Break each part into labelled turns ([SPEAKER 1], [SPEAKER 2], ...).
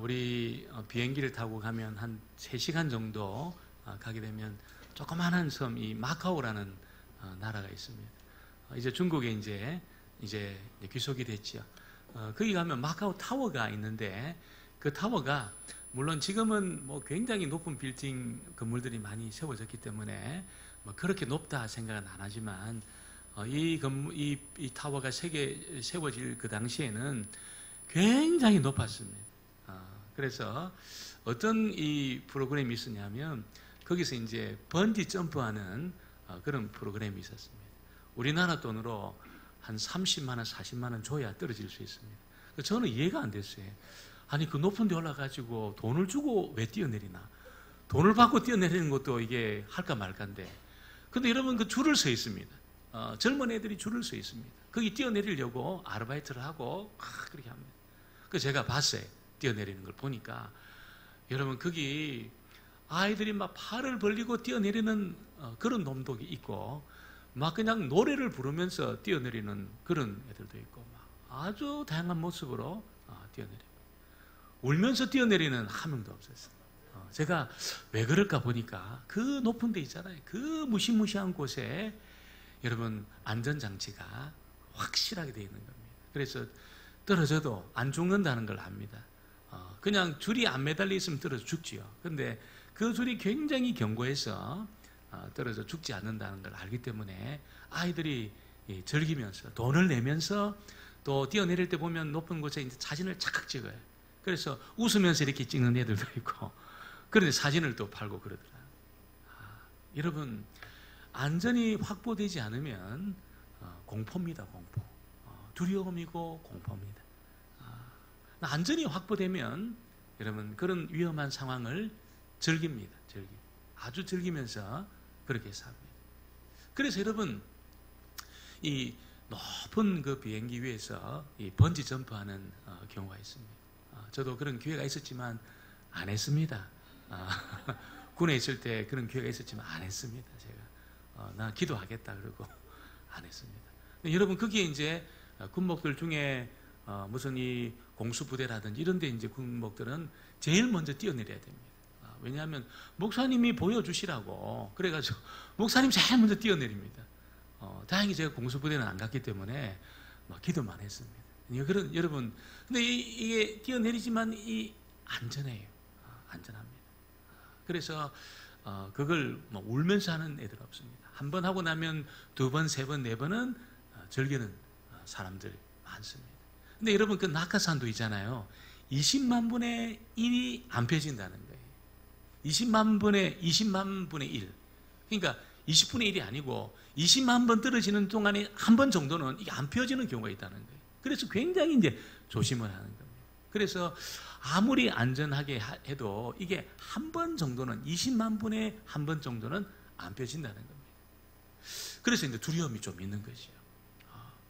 [SPEAKER 1] 우리 비행기를 타고 가면 한 3시간 정도 가게 되면 조그마한 섬, 이 마카오라는 나라가 있습니다. 이제 중국에 이제 귀속이 됐죠. 거기 가면 마카오 타워가 있는데 그 타워가 물론 지금은 뭐 굉장히 높은 빌딩 건물들이 많이 세워졌기 때문에 뭐 그렇게 높다 생각은 안 하지만 이 타워가 세워질 그 당시에는 굉장히 높았습니다. 그래서 어떤 이 프로그램이 있었냐면 거기서 이제 번지 점프하는 그런 프로그램이 있었습니다. 우리나라 돈으로 한 30만 원, 40만 원 줘야 떨어질 수 있습니다. 저는 이해가 안 됐어요. 아니 그 높은 데 올라가지고 돈을 주고 왜 뛰어내리나? 돈을 받고 뛰어내리는 것도 이게 할까 말까인데. 근데 여러분 그 줄을 서 있습니다. 젊은 애들이 줄을 서 있습니다. 거기 뛰어내리려고 아르바이트를 하고 그렇게 합니다. 그래서 제가 봤어요. 뛰어내리는 걸 보니까 여러분 거기 아이들이 막 팔을 벌리고 뛰어내리는 그런 놈도 있고 막 그냥 노래를 부르면서 뛰어내리는 그런 애들도 있고 막 아주 다양한 모습으로 뛰어내립니다. 울면서 뛰어내리는 한 명도 없었어요. 제가 왜 그럴까 보니까 그 높은 데 있잖아요. 그 무시무시한 곳에 여러분 안전장치가 확실하게 되어 있는 겁니다. 그래서 떨어져도 안 죽는다는 걸 압니다. 그냥 줄이 안 매달려 있으면 떨어져 죽지요. 그런데 그 줄이 굉장히 견고해서 떨어져 죽지 않는다는 걸 알기 때문에 아이들이 즐기면서 돈을 내면서 또 뛰어내릴 때 보면 높은 곳에 이제 사진을 착각 찍어요. 그래서 웃으면서 이렇게 찍는 애들도 있고 그런데 사진을 또 팔고 그러더라고요. 여러분 안전이 확보되지 않으면 공포입니다. 공포. 두려움이고 공포입니다. 안전이 확보되면 여러분 그런 위험한 상황을 즐깁니다. 아주 즐기면서 그렇게 삽니다. 그래서 여러분 이 높은 그 비행기 위에서 이 번지 점프하는 경우가 있습니다. 저도 그런 기회가 있었지만 안 했습니다. 군에 있을 때 그런 기회가 있었지만 안 했습니다. 제가 나 기도하겠다 그러고 안 했습니다. 여러분 거기에 이제 군목들 중에 무슨 이 공수부대라든지 이런 데 이제 군목들은 제일 먼저 뛰어내려야 됩니다. 왜냐하면 목사님이 보여주시라고 그래가지고 목사님 제일 먼저 뛰어내립니다. 다행히 제가 공수부대는 안 갔기 때문에 기도만 했습니다. 여러분 근데 이게 뛰어내리지만 이 안전해요. 안전합니다. 그래서 그걸 울면서 하는 애들 없습니다. 한 번 하고 나면 2번, 3번, 4번은 즐기는 사람들 많습니다. 근데 여러분 그 낙하산도 있잖아요. 20만 분의 1이 안 펴진다는 거예요. 20만 분의 1. 그러니까 20분의 1이 아니고 20만 번 떨어지는 동안에 한 번 정도는 이게 안 펴지는 경우가 있다는 거예요. 그래서 굉장히 이제 조심을 하는 겁니다. 그래서 아무리 안전하게 해도 이게 한 번 정도는 20만 분의 한 번 정도는 안 펴진다는 겁니다. 그래서 이제 두려움이 좀 있는 것이죠.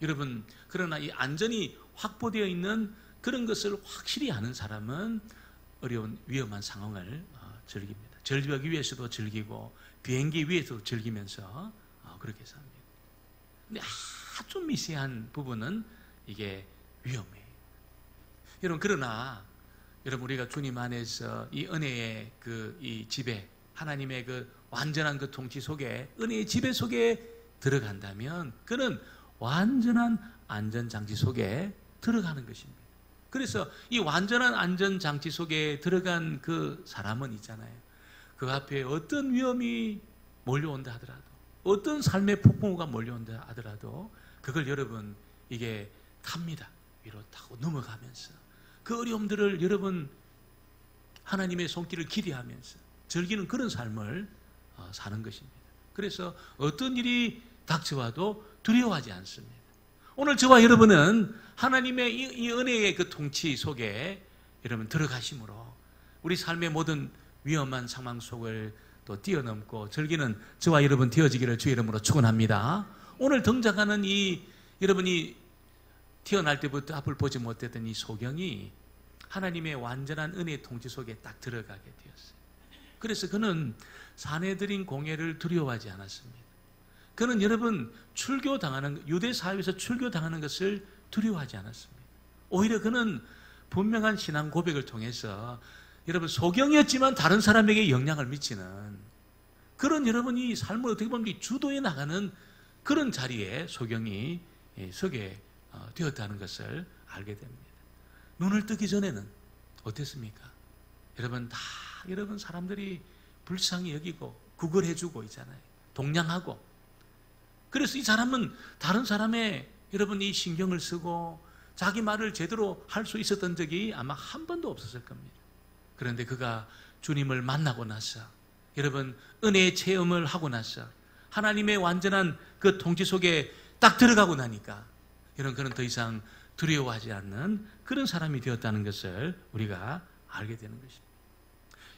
[SPEAKER 1] 여러분 그러나 이 안전이 확보되어 있는 그런 것을 확실히 아는 사람은 어려운 위험한 상황을 즐깁니다. 절벽 위에서도 즐기고 비행기 위에서도 즐기면서 그렇게 삽니다. 근데 아주 미세한 부분은 이게 위험해요. 여러분 그러나 여러분 우리가 주님 안에서 이 은혜의 이 지배 하나님의 그 완전한 그 통치 속에 은혜의 지배 속에 들어간다면 그는 완전한 안전장치 속에 들어가는 것입니다. 그래서 이 완전한 안전장치 속에 들어간 그 사람은 있잖아요. 그 앞에 어떤 위험이 몰려온다 하더라도 어떤 삶의 폭풍우가 몰려온다 하더라도 그걸 여러분 이게 탑니다. 위로 타고 넘어가면서 그 어려움들을 여러분 하나님의 손길을 기대하면서 즐기는 그런 삶을 사는 것입니다. 그래서 어떤 일이 닥쳐와도 두려워하지 않습니다. 오늘 저와 여러분은 하나님의 이 은혜의 그 통치 속에 여러분 들어가심으로 우리 삶의 모든 위험한 상황 속을 또 뛰어넘고 즐기는 저와 여러분 되어지기를 주의 이름으로 축원합니다. 오늘 등장하는 여러분이 태어날 때부터 앞을 보지 못했던 이 소경이 하나님의 완전한 은혜의 통치 속에 딱 들어가게 되었어요. 그래서 그는 사내들인 공회를 두려워하지 않았습니다. 그는 여러분 유대 사회에서 출교당하는 것을 두려워하지 않았습니다. 오히려 그는 분명한 신앙 고백을 통해서 여러분 소경이었지만 다른 사람에게 영향을 미치는 그런 여러분이 삶을 어떻게 보면 주도해 나가는 그런 자리에 소경이 서게 되었다는 것을 알게 됩니다. 눈을 뜨기 전에는 어땠습니까? 여러분 다 여러분 사람들이 불쌍히 여기고 구걸해주고 있잖아요. 동냥하고. 그래서 이 사람은 다른 사람의 여러분이 신경을 쓰고 자기 말을 제대로 할 수 있었던 적이 아마 한 번도 없었을 겁니다. 그런데 그가 주님을 만나고 나서 여러분 은혜의 체험을 하고 나서 하나님의 완전한 그 통치 속에 딱 들어가고 나니까 여러분 그는 더 이상 두려워하지 않는 그런 사람이 되었다는 것을 우리가 알게 되는 것입니다.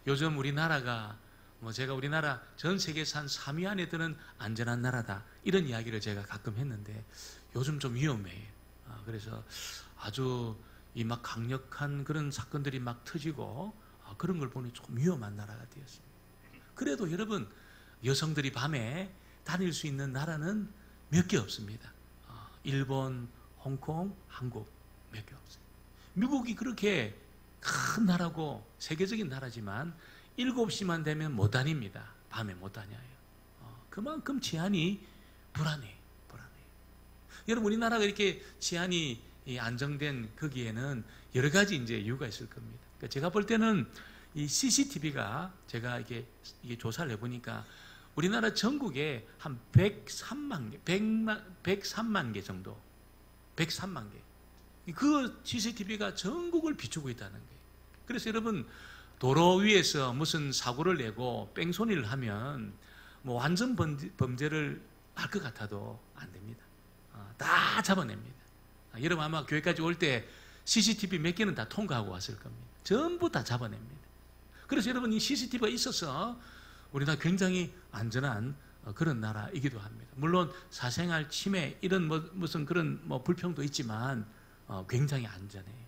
[SPEAKER 1] 요즘 우리나라가 제가 우리나라 전 세계에서 한 3위 안에 드는 안전한 나라다 이런 이야기를 제가 가끔 했는데 요즘 좀 위험해요. 그래서 아주 이 막 강력한 그런 사건들이 막 터지고 그런 걸 보니 조금 위험한 나라가 되었습니다. 그래도 여러분 여성들이 밤에 다닐 수 있는 나라는 몇 개 없습니다. 일본, 홍콩, 한국 몇 개 없어요. 미국이 그렇게 큰 나라고 세계적인 나라지만 7시만 되면 못 다닙니다. 밤에 못 다녀요. 그만큼治安이 불안해요. 여러분 우리나라가 이렇게治安이 안정된 거기에는 여러 가지 이제 이유가 있을 겁니다. 그러니까 제가 볼 때는 이 CCTV가 제가 이게 조사를 해보니까 우리나라 전국에 한 103만 개 정도, 103만 개. 그 CCTV가 전국을 비추고 있다는 거예요. 그래서 여러분 도로 위에서 무슨 사고를 내고 뺑소니를 하면 뭐 완전 범죄를 할 것 같아도 안 됩니다. 다 잡아냅니다. 여러분 아마 교회까지 올 때 CCTV 몇 개는 다 통과하고 왔을 겁니다. 전부 다 잡아냅니다. 그래서 여러분 이 CCTV가 있어서 우리나라 굉장히 안전한 그런 나라이기도 합니다. 물론 사생활 침해 이런 무슨 그런 불평도 있지만 굉장히 안전해요.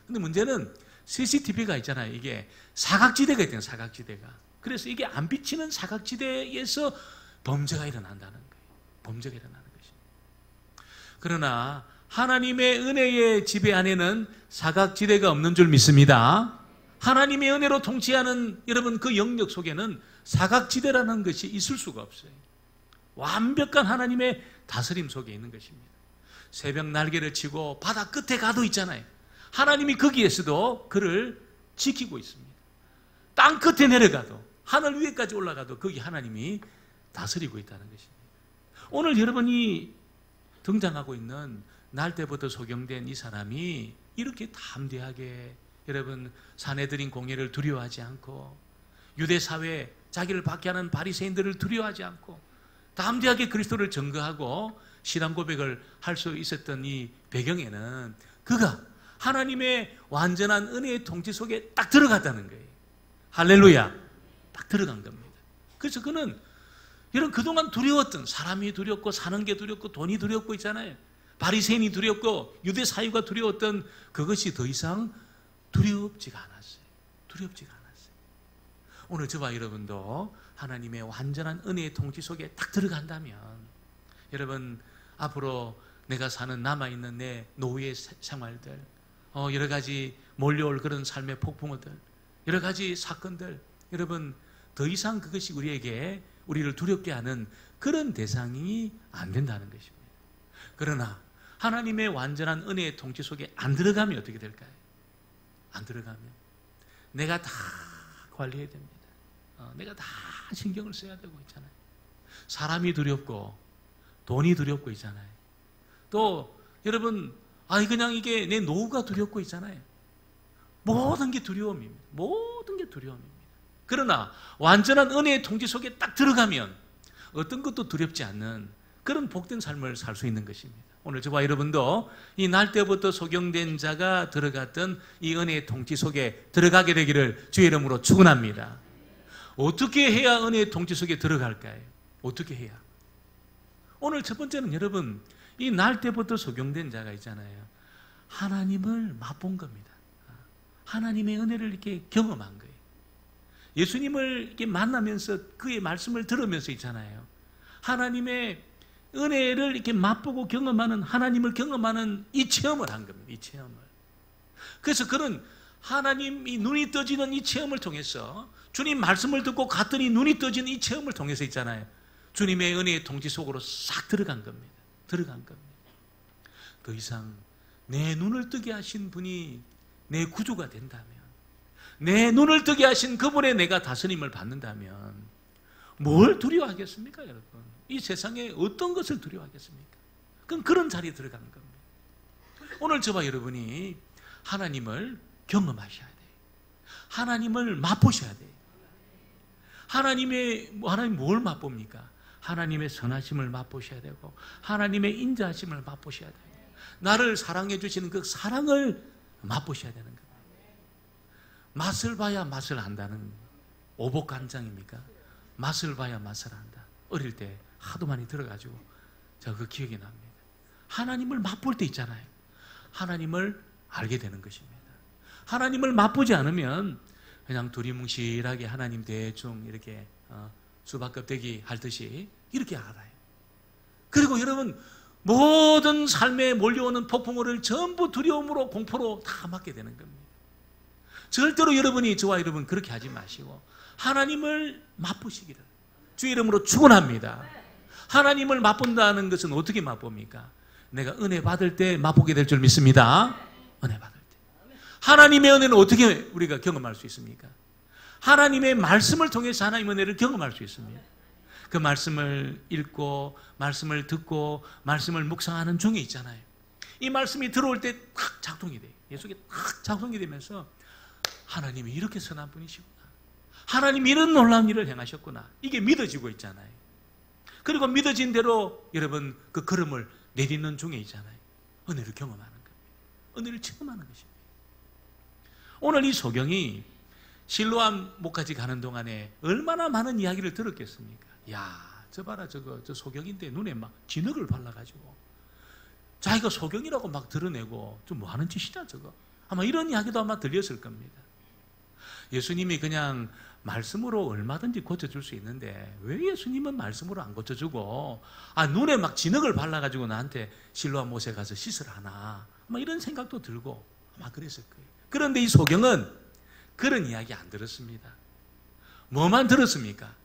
[SPEAKER 1] 근데 문제는 CCTV가 있잖아요. 이게 사각지대가 있잖아요. 사각지대가. 그래서 이게 안 비치는 사각지대에서 범죄가 일어난다는 거예요. 범죄가 일어나는 것입니다. 그러나 하나님의 은혜의 지배 안에는 사각지대가 없는 줄 믿습니다. 하나님의 은혜로 통치하는 여러분 그 영역 속에는 사각지대라는 것이 있을 수가 없어요. 완벽한 하나님의 다스림 속에 있는 것입니다. 새벽 날개를 치고 바다 끝에 가도 있잖아요. 하나님이 거기에서도 그를 지키고 있습니다. 땅 끝에 내려가도 하늘 위에까지 올라가도 거기 하나님이 다스리고 있다는 것입니다. 오늘 여러분이 등장하고 있는 날 때부터 소경된 이 사람이 이렇게 담대하게 여러분 사내들인 공예를 두려워하지 않고 유대사회 자기를 박해하는 바리새인들을 두려워하지 않고 담대하게 그리스도를 증거하고 신앙 고백을 할 수 있었던 이 배경에는 그가 하나님의 완전한 은혜의 통치 속에 딱 들어갔다는 거예요. 할렐루야. 딱 들어간 겁니다. 그래서 그는 여러분 그동안 두려웠던 사람이 두렵고 사는 게 두렵고 돈이 두렵고 있잖아요. 바리새인이 두렵고 유대 사유가 두려웠던 그것이 더 이상 두렵지가 않았어요. 두렵지가 않았어요. 오늘 저와 여러분도 하나님의 완전한 은혜의 통치 속에 딱 들어간다면 여러분 앞으로 내가 사는 남아있는 내 노후의 생활들 여러 가지 몰려올 그런 삶의 폭풍우들 여러 가지 사건들 여러분 더 이상 그것이 우리를 두렵게 하는 그런 대상이 안 된다는 것입니다. 그러나 하나님의 완전한 은혜의 통치 속에 안 들어가면 어떻게 될까요? 안 들어가면 내가 다 관리해야 됩니다. 내가 다 신경을 써야 되고 있잖아요. 사람이 두렵고 돈이 두렵고 있잖아요. 또 여러분 그냥 이게 내 노후가 두렵고 있잖아요. 모든 게 두려움입니다. 모든 게 두려움입니다. 그러나 완전한 은혜의 통치 속에 딱 들어가면 어떤 것도 두렵지 않는 그런 복된 삶을 살 수 있는 것입니다. 오늘 저와 여러분도 이 날 때부터 소경된 자가 들어갔던 이 은혜의 통치 속에 들어가게 되기를 주의 이름으로 축원합니다. 어떻게 해야 은혜의 통치 속에 들어갈까요? 어떻게 해야? 오늘 첫 번째는 여러분 이 날 때부터 소경된 자가 있잖아요. 하나님을 맛본 겁니다. 하나님의 은혜를 이렇게 경험한 거예요. 예수님을 이렇게 만나면서 그의 말씀을 들으면서 있잖아요. 하나님의 은혜를 이렇게 맛보고 경험하는 하나님을 경험하는 이 체험을 한 겁니다. 이 체험을. 그래서 그는 하나님이 눈이 떠지는 이 체험을 통해서, 주님 말씀을 듣고 갔더니 눈이 떠지는 이 체험을 통해서 있잖아요, 주님의 은혜의 통치 속으로 싹 들어간 겁니다. 들어간 겁니다. 더 이상 내 눈을 뜨게 하신 분이 내 구주가 된다면, 내 눈을 뜨게 하신 그분의 내가 다스림을 받는다면 뭘 두려워하겠습니까, 여러분? 이 세상에 어떤 것을 두려워하겠습니까? 그럼 그런 자리에 들어가는 겁니다. 오늘 저와 여러분이 하나님을 경험하셔야 돼요. 하나님을 맛보셔야 돼요. 하나님 뭘 맛봅니까? 하나님의 선하심을 맛보셔야 되고, 하나님의 인자하심을 맛보셔야 되고, 나를 사랑해 주시는 그 사랑을 맛보셔야 되는 겁니다. 맛을 봐야 맛을 안다는 오복간장입니까? 맛을 봐야 맛을 안다. 어릴 때 하도 많이 들어가지고 제가 그 기억이 납니다. 하나님을 맛볼 때 있잖아요, 하나님을 알게 되는 것입니다. 하나님을 맛보지 않으면 그냥 두리뭉실하게 하나님 대충 이렇게 수박 껍데기 핥듯이 이렇게 알아요. 그리고 여러분, 모든 삶에 몰려오는 폭풍우를 전부 두려움으로, 공포로 다 맞게 되는 겁니다. 절대로 여러분이, 저와 여러분 그렇게 하지 마시고 하나님을 맛보시기를 주 이름으로 축원합니다. 하나님을 맛본다는 것은 어떻게 맛봅니까? 내가 은혜 받을 때 맛보게 될 줄 믿습니다. 은혜 받을 때. 하나님의 은혜는 어떻게 우리가 경험할 수 있습니까? 하나님의 말씀을 통해서 하나님의 은혜를 경험할 수 있습니다. 그 말씀을 읽고 말씀을 듣고 말씀을 묵상하는 중에 있잖아요, 이 말씀이 들어올 때 탁 작동이 돼요. 예 속에 탁 작동이 되면서 하나님이 이렇게 선한 분이시구나, 하나님이 이런 놀라운 일을 행하셨구나, 이게 믿어지고 있잖아요. 그리고 믿어진 대로 여러분 그 걸음을 내딛는 중에 있잖아요, 은혜를 경험하는 겁니다. 은혜를 체험하는 것입니다. 오늘 이 소경이 실로암 목까지 가는 동안에 얼마나 많은 이야기를 들었겠습니까? 야, 저 봐라, 저 소경인데 눈에 막 진흙을 발라가지고 자기가 소경이라고 막 드러내고 좀 뭐 하는 짓이냐 저거, 아마 이런 이야기도 아마 들렸을 겁니다. 예수님이 그냥 말씀으로 얼마든지 고쳐줄 수 있는데 왜 예수님은 말씀으로 안 고쳐주고 눈에 막 진흙을 발라가지고 나한테 실로암 못에 가서 씻으라 하나, 아마 이런 생각도 들고 아마 그랬을 거예요. 그런데 이 소경은 그런 이야기 안 들었습니다. 뭐만 들었습니까?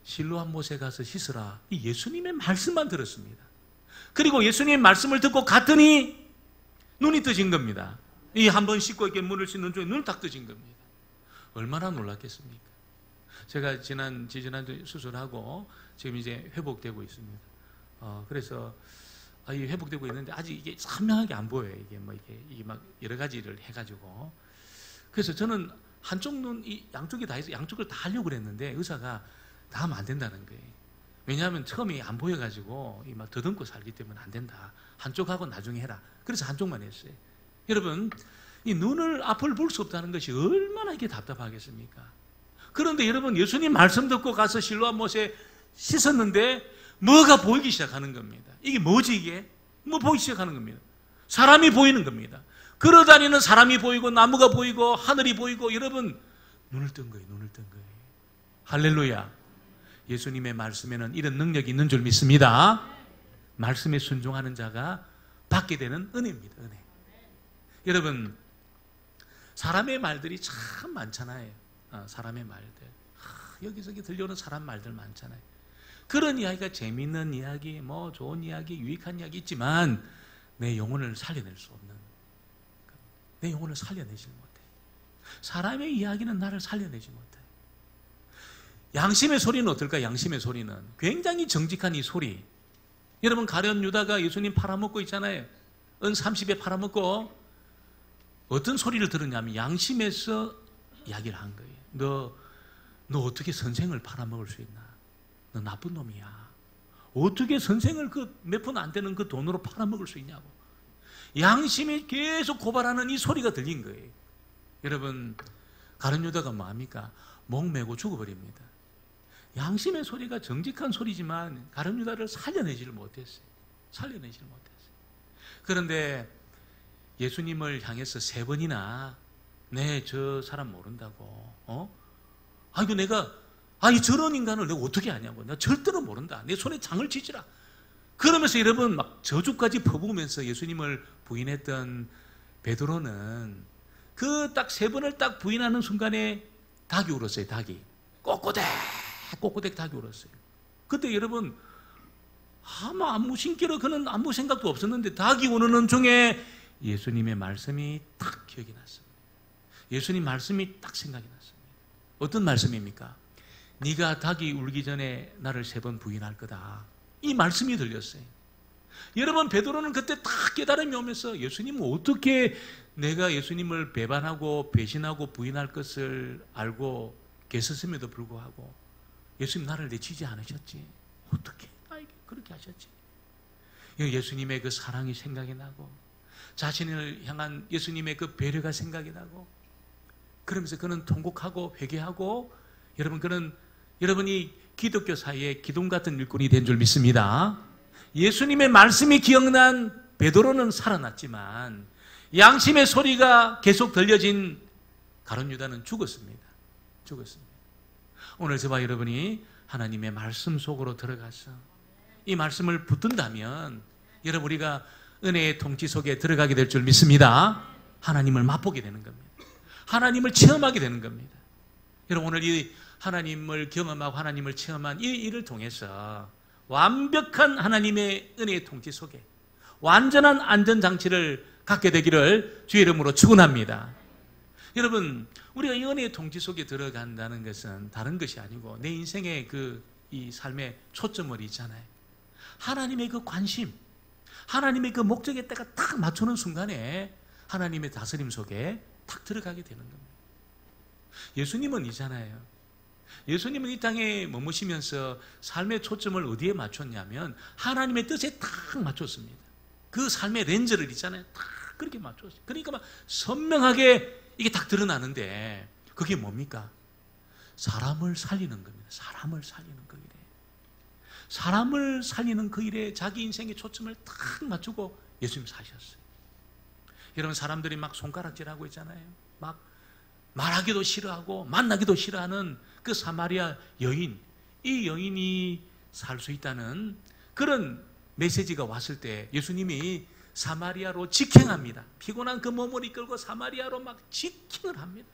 [SPEAKER 1] 실로암 못에 가서 씻으라, 이 예수님의 말씀만 들었습니다. 그리고 예수님의 말씀을 듣고 갔더니 눈이 떠진 겁니다. 이 한 번 씻고 이렇게 물을 씻는 중에 눈이 딱 떠진 겁니다. 얼마나 놀랐겠습니까? 제가 지난주 수술하고 지금 이제 회복되고 있습니다. 그래서 이 회복되고 있는데 아직 이게 선명하게 안 보여요. 이게 막 여러 가지를 해가지고. 그래서 저는 한쪽 눈, 양쪽이 다 해서 양쪽을 다 하려고 그랬는데 의사가 다 하면 안 된다는 거예요. 왜냐하면 처음에 안 보여가지고 막 더듬고 살기 때문에 안 된다. 한쪽하고 나중에 해라. 그래서 한쪽만 했어요. 여러분, 이 눈을 앞을 볼 수 없다는 것이 얼마나 이게 답답하겠습니까? 그런데 여러분, 예수님 말씀 듣고 가서 실로암 못에 씻었는데 뭐가 보이기 시작하는 겁니다. 이게 뭐지 이게? 뭐 보이기 시작하는 겁니다. 사람이 보이는 겁니다. 걸어다니는 사람이 보이고 나무가 보이고 하늘이 보이고, 여러분 눈을 뜬 거예요. 눈을 뜬 거예요. 할렐루야. 예수님의 말씀에는 이런 능력이 있는 줄 믿습니다. 말씀에 순종하는 자가 받게 되는 은혜입니다. 은혜. 여러분, 사람의 말들이 참 많잖아요. 사람의 말들, 여기저기 들려오는 사람 말들 많잖아요. 그런 이야기가 재미있는 이야기, 뭐 좋은 이야기, 유익한 이야기 있지만 내 영혼을 살려낼 수 없는, 내 영혼을 살려내지 못해. 사람의 이야기는 나를 살려내지 못해. 양심의 소리는 어떨까? 양심의 소리는 굉장히 정직한 이 소리. 여러분, 가룟 유다가 예수님 팔아먹고 있잖아요. 은 30에 팔아먹고 어떤 소리를 들었냐면 양심에서 이야기를 한 거예요. 너 어떻게 선생을 팔아먹을 수 있나? 너 나쁜 놈이야. 어떻게 선생을 그 몇 푼 안 되는 그 돈으로 팔아먹을 수 있냐고. 양심이 계속 고발하는 이 소리가 들린 거예요. 여러분, 가룟 유다가 뭐합니까? 목 메고 죽어버립니다. 양심의 소리가 정직한 소리지만 가룟 유다를 살려내지를 못했어요. 살려내지를 못했어요. 그런데 예수님을 향해서 3번이나 네, 저 사람 모른다고. 이거 내가 저런 인간을 내가 어떻게 아냐고. 내가 절대로 모른다. 내 손에 장을 치지라. 그러면서 여러분 막 저주까지 퍼부으면서 예수님을 부인했던 베드로는 그 딱 3번을 딱 부인하는 순간에 닭이 울었어요. 닭이 꼬꼬댁 닭이 울었어요. 그때 여러분 아마 아무 신기로 그는 아무 생각도 없었는데 닭이 우는 중에 예수님의 말씀이 딱 기억이 났습니다. 예수님 말씀이 딱 생각이 났습니다. 어떤 말씀입니까? 네가 닭이 울기 전에 나를 3번 부인할 거다. 이 말씀이 들렸어요. 여러분 베드로는 그때 딱 깨달음이 오면서 예수님은 어떻게 내가 예수님을 배반하고 배신하고 부인할 것을 알고 계셨음에도 불구하고 예수님 나를 내치지 않으셨지? 어떻게 나에게 그렇게 하셨지? 예수님의 그 사랑이 생각이 나고 자신을 향한 예수님의 그 배려가 생각이 나고 그러면서 그는 통곡하고 회개하고 그는 여러분이 기독교 사이에 기둥 같은 일꾼이 된 줄 믿습니다. 예수님의 말씀이 기억난 베드로는 살아났지만 양심의 소리가 계속 들려진 가룟 유다는 죽었습니다. 오늘 저와 여러분이 하나님의 말씀 속으로 들어가서 이 말씀을 붙든다면 여러분 우리가 은혜의 통치 속에 들어가게 될 줄 믿습니다. 하나님을 맛보게 되는 겁니다. 하나님을 체험하게 되는 겁니다. 여러분 오늘 이 하나님을 경험하고 하나님을 체험한 이 일을 통해서 완벽한 하나님의 은혜의 통치 속에 완전한 안전장치를 갖게 되기를 주의 이름으로 축원합니다. 여러분 우리가 이 은혜의 통치 속에 들어간다는 것은 다른 것이 아니고 내 인생의 이 삶의 초점을 있잖아요. 하나님의 그 관심, 하나님의 그 목적에 딱 맞추는 순간에 하나님의 다스림 속에 탁 들어가게 되는 겁니다. 예수님은 이잖아요. 예수님은 이 땅에 머무시면서 삶의 초점을 어디에 맞췄냐면 하나님의 뜻에 딱 맞췄습니다. 그 삶의 렌즈를 있잖아요. 딱 그렇게 맞췄어요. 그러니까 막 선명하게 이게 딱 드러나는데 그게 뭡니까? 사람을 살리는 겁니다. 사람을 살리는 그 일에. 사람을 살리는 그 일에 자기 인생의 초점을 딱 맞추고 예수님 사셨어요. 여러분 사람들이 막 손가락질하고 있잖아요. 막 말하기도 싫어하고 만나기도 싫어하는 그 사마리아 여인, 이 여인이 살 수 있다는 그런 메시지가 왔을 때 예수님이 사마리아로 직행합니다. 피곤한 그 몸을 이끌고 사마리아로 막 직행을 합니다.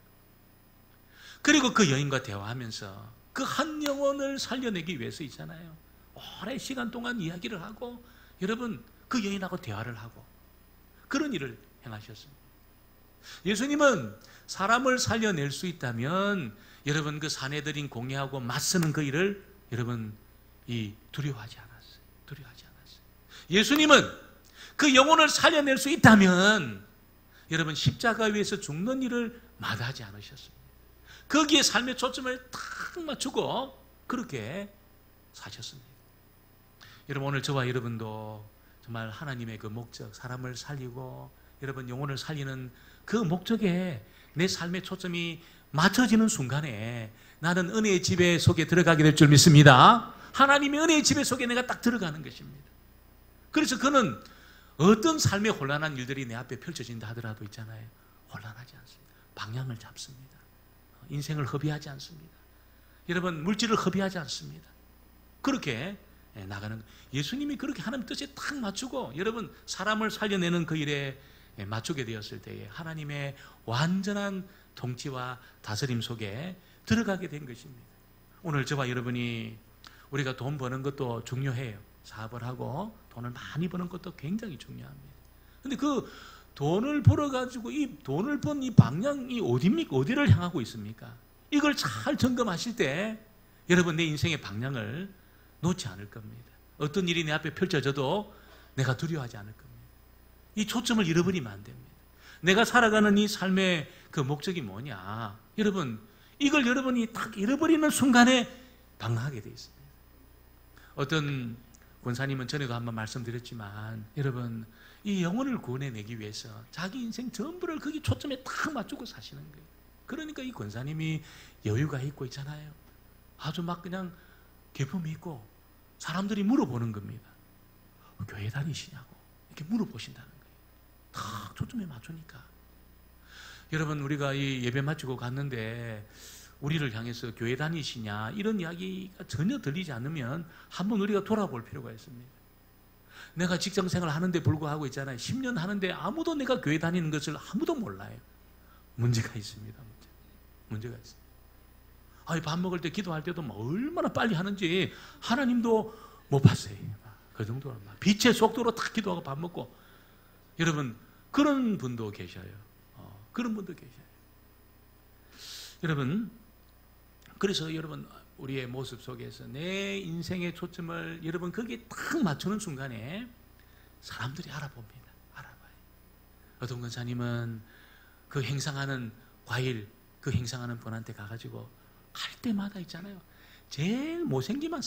[SPEAKER 1] 그리고 그 여인과 대화하면서 그 한 영혼을 살려내기 위해서 있잖아요. 오랜 시간 동안 이야기를 하고 여러분 그 여인하고 대화를 하고 그런 일을 행하셨습니다. 예수님은 사람을 살려낼 수 있다면 여러분 그 사내들인 공예하고 맞서는 그 일을 여러분 두려워하지 않았어요. 두려워하지 않았어요. 예수님은 그 영혼을 살려낼 수 있다면 여러분 십자가 위에서 죽는 일을 마다하지 않으셨습니다. 거기에 삶의 초점을 딱 맞추고 그렇게 사셨습니다. 여러분 오늘 저와 여러분도 정말 하나님의 그 목적, 사람을 살리고 여러분 영혼을 살리는 그 목적에 내 삶의 초점이 맞춰지는 순간에 나는 은혜의 지배 속에 들어가게 될 줄 믿습니다. 하나님의 은혜의 지배 속에 내가 딱 들어가는 것입니다. 그래서 그는 어떤 삶의 혼란한 일들이 내 앞에 펼쳐진다 하더라도 있잖아요. 혼란하지 않습니다. 방향을 잡습니다. 인생을 허비하지 않습니다. 여러분 물질을 허비하지 않습니다. 그렇게 나가는 예수님이 그렇게 하나님 뜻에 딱 맞추고 여러분 사람을 살려내는 그 일에 맞추게 되었을 때에 하나님의 완전한 통치와 다스림 속에 들어가게 된 것입니다. 오늘 저와 여러분이 우리가 돈 버는 것도 중요해요. 사업을 하고 돈을 많이 버는 것도 굉장히 중요합니다. 그런데 그 돈을 벌어가지고 이 돈을 번 이 방향이 어디입니까? 어디를 향하고 있습니까? 이걸 잘 점검하실 때 여러분 내 인생의 방향을 놓지 않을 겁니다. 어떤 일이 내 앞에 펼쳐져도 내가 두려워하지 않을 겁니다. 이 초점을 잃어버리면 안 됩니다. 내가 살아가는 이 삶의 그 목적이 뭐냐? 여러분 이걸 여러분이 딱 잃어버리는 순간에 방황하게 되어 있습니다. 어떤 권사님은 전에도 한번 말씀드렸지만 여러분 이 영혼을 구원해내기 위해서 자기 인생 전부를 거기 초점에 딱 맞추고 사시는 거예요. 그러니까 이 권사님이 여유가 있고 있잖아요. 아주 막 그냥 기쁨이 있고 사람들이 물어보는 겁니다. 교회 다니시냐고 이렇게 물어보신다는 거예요. 딱 초점에 맞추니까. 여러분 우리가 이 예배 마치고 갔는데 우리를 향해서 교회 다니시냐 이런 이야기가 전혀 들리지 않으면 한번 우리가 돌아볼 필요가 있습니다. 내가 직장생활 하는데 불구하고 있잖아요. 10년 하는데 아무도 내가 교회 다니는 것을 아무도 몰라요. 문제가 있습니다. 문제가 있습니다. 밥 먹을 때 기도할 때도 얼마나 빨리 하는지 하나님도 못 봤어요. 그 정도로 빛의 속도로 딱 기도하고 밥 먹고. 여러분, 그런 분도 계셔요. 그런 분도 계셔요. 여러분, 그래서 여러분, 우리의 모습 속에서 내 인생의 초점을 여러분 거기에 딱 맞추는 순간에 사람들이 알아봅니다. 알아봐요. 어떤 권사님은 그 행상하는 과일, 그 행상하는 분한테 가가지고 갈 때마다 있잖아요. 제일 못생긴 것만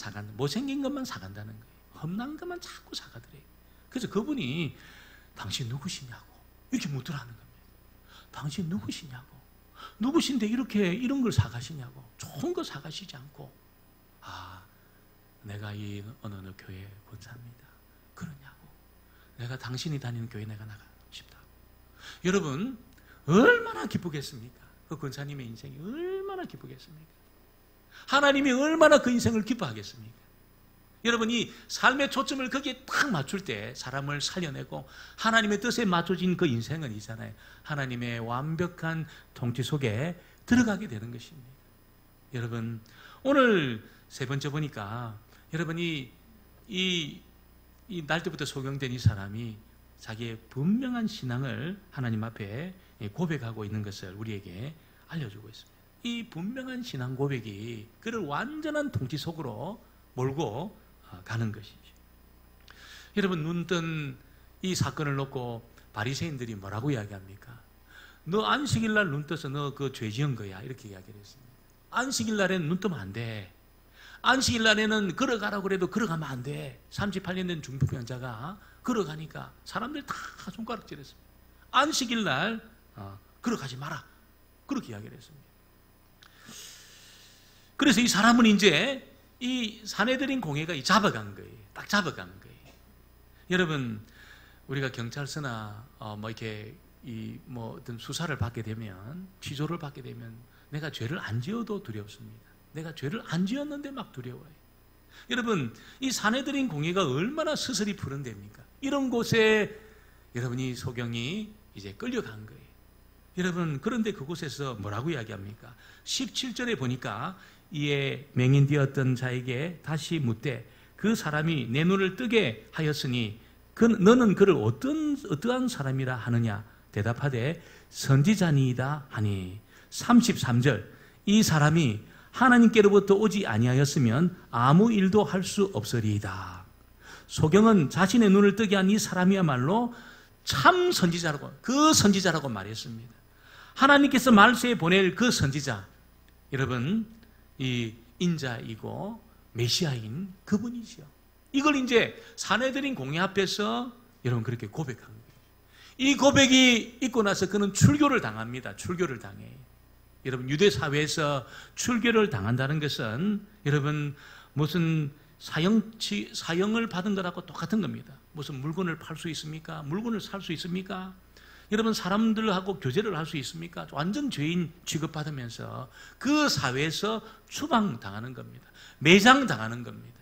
[SPEAKER 1] 사간다는 거예요. 험난 것만 자꾸 사가더래요. 그래서 그분이 당신 누구시냐고 이렇게 묻더라는 겁니다. 당신 누구시냐고. 누구신데 이런 걸 사가시냐고. 좋은 거 사가시지 않고, 내가 이 어느 교회 권사입니다. 그러냐고. 내가 당신이 다니는 교회 내가 나가고 싶다고. 여러분, 얼마나 기쁘겠습니까? 그 권사님의 인생이 얼마나 기쁘겠습니까? 하나님이 얼마나 그 인생을 기뻐하겠습니까? 여러분, 이 삶의 초점을 거기에 딱 맞출 때 사람을 살려내고 하나님의 뜻에 맞춰진 그 인생은 있잖아요. 하나님의 완벽한 통치 속에 들어가게 되는 것입니다. 여러분, 오늘 세 번째 보니까 여러분이 이 날 때부터 소경된 이 사람이 자기의 분명한 신앙을 하나님 앞에 고백하고 있는 것을 우리에게 알려주고 있습니다. 이 분명한 신앙 고백이 그를 완전한 통치 속으로 몰고 가는 것이죠. 여러분, 눈 뜬 이 사건을 놓고 바리새인들이 뭐라고 이야기합니까? 너 안식일 날 눈 떠서 너 그 죄 지은 거야, 이렇게 이야기를 했습니다. 안식일 날에는 눈 뜨면 안 돼. 안식일 날에는 걸어가라고 그래도 걸어가면 안 돼. 38년 된 중풍병자가 걸어가니까 사람들 다 손가락질했습니다. 안식일 날 걸어가지 마라, 그렇게 이야기를 했습니다. 그래서 이 사람은 이제 이 사내들인 공회가 잡아간 거예요. 딱 잡아간 거예요. 여러분, 우리가 경찰서나 이렇게 어떤 수사를 받게 되면, 취조를 받게 되면 내가 죄를 안 지어도 두렵습니다. 내가 죄를 안 지었는데 막 두려워요. 여러분, 이 사내들인 공회가 얼마나 스스리 푸른 데입니까? 이런 곳에 여러분이 소경이 이제 끌려간 거예요. 여러분, 그런데 그곳에서 뭐라고 이야기합니까? 17절에 보니까 이에 맹인되었던 자에게 다시 묻되 그 사람이 내 눈을 뜨게 하였으니 너는 그를 어떠한 사람이라 하느냐? 대답하되 선지자니이다 하니. 33절, 이 사람이 하나님께로부터 오지 아니하였으면 아무 일도 할 수 없으리이다. 소경은 자신의 눈을 뜨게 한 이 사람이야말로 참 선지자라고, 그 선지자라고 말했습니다. 하나님께서 말세에 보낼 그 선지자, 여러분, 이 인자이고 메시아인 그분이죠. 이걸 이제 사내들인 공회 앞에서 여러분 그렇게 고백한 거예요. 이 고백이 있고 나서 그는 출교를 당합니다. 출교를 당해요. 여러분, 유대 사회에서 출교를 당한다는 것은 여러분 무슨 사형을 받은 것하고 똑같은 겁니다. 무슨 물건을 팔 수 있습니까? 물건을 살 수 있습니까? 여러분, 사람들하고 교제를 할 수 있습니까? 완전 죄인 취급받으면서 그 사회에서 추방당하는 겁니다. 매장당하는 겁니다.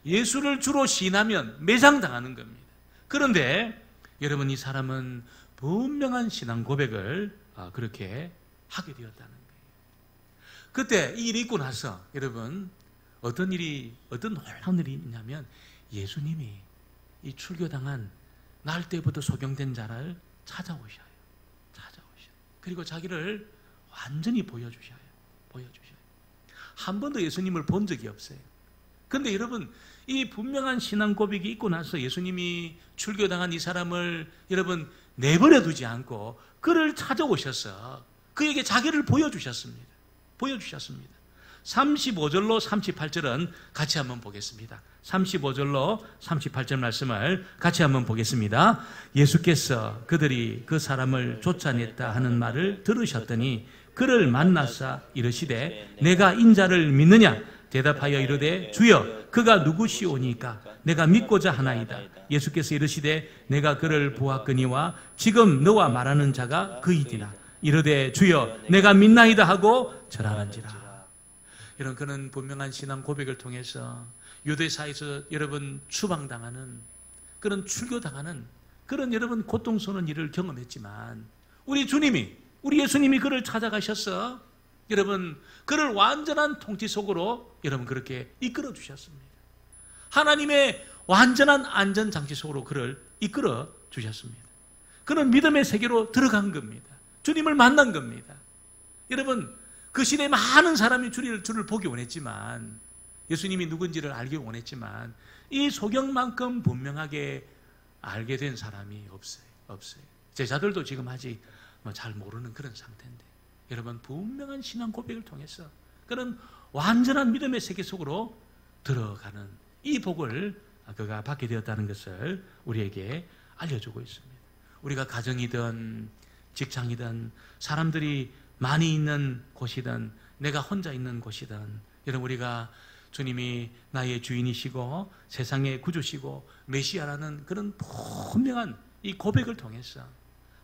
[SPEAKER 1] 예수를 주로 시인하면 매장당하는 겁니다. 그런데 여러분, 이 사람은 분명한 신앙 고백을 그렇게 하게 되었다는 거예요. 그때 이 일이 있고 나서 여러분 어떤 놀라운 일이 있냐면 예수님이 이 출교당한 날 때부터 소경된 자를 찾아오셔요. 그리고 자기를 완전히 보여주셔요. 한 번도 예수님을 본 적이 없어요. 그런데 여러분, 이 분명한 신앙 고백이 있고 나서 예수님이 출교당한 이 사람을 여러분 내버려 두지 않고 그를 찾아오셔서 그에게 자기를 보여주셨습니다. 35절로 38절은 같이 한번 보겠습니다. 35절로 38절 말씀을 같이 한번 보겠습니다. 예수께서 그들이 그 사람을 쫓아냈다 하는 말을 들으셨더니 그를 만나사 이르시되 내가 인자를 믿느냐? 대답하여 이르되 주여 그가 누구시오니까 내가 믿고자 하나이다. 예수께서 이르시되 내가 그를 보았거니와 지금 너와 말하는 자가 그이니라. 이르되 주여 내가 믿나이다 하고 절하는지라. 여러분, 그는 분명한 신앙 고백을 통해서 유대사에서 여러분 추방당하는 그런 출교당하는 그런 여러분 고통스러운 일을 경험했지만 우리 주님이, 우리 예수님이 그를 찾아가셔서 여러분 그를 완전한 통치 속으로 여러분 그렇게 이끌어 주셨습니다. 하나님의 완전한 안전장치 속으로 그를 이끌어 주셨습니다. 그는 믿음의 세계로 들어간 겁니다. 주님을 만난 겁니다. 여러분 그 시대에 많은 사람이 주를 보기 원했지만, 예수님이 누군지를 알기 원했지만 이 소경만큼 분명하게 알게 된 사람이 없어요. 제자들도 지금 아직 잘 모르는 그런 상태인데, 여러분 분명한 신앙 고백을 통해서 그런 완전한 믿음의 세계 속으로 들어가는 이 복을 그가 받게 되었다는 것을 우리에게 알려주고 있습니다. 우리가 가정이든 직장이든 사람들이 많이 있는 곳이든 내가 혼자 있는 곳이든, 여러분 우리가 주님이 나의 주인이시고 세상의 구주시고 메시아라는 그런 분명한 이 고백을 통해서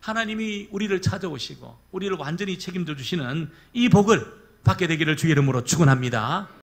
[SPEAKER 1] 하나님이 우리를 찾아오시고 우리를 완전히 책임져 주시는 이 복을 받게 되기를 주의 이름으로 축원합니다.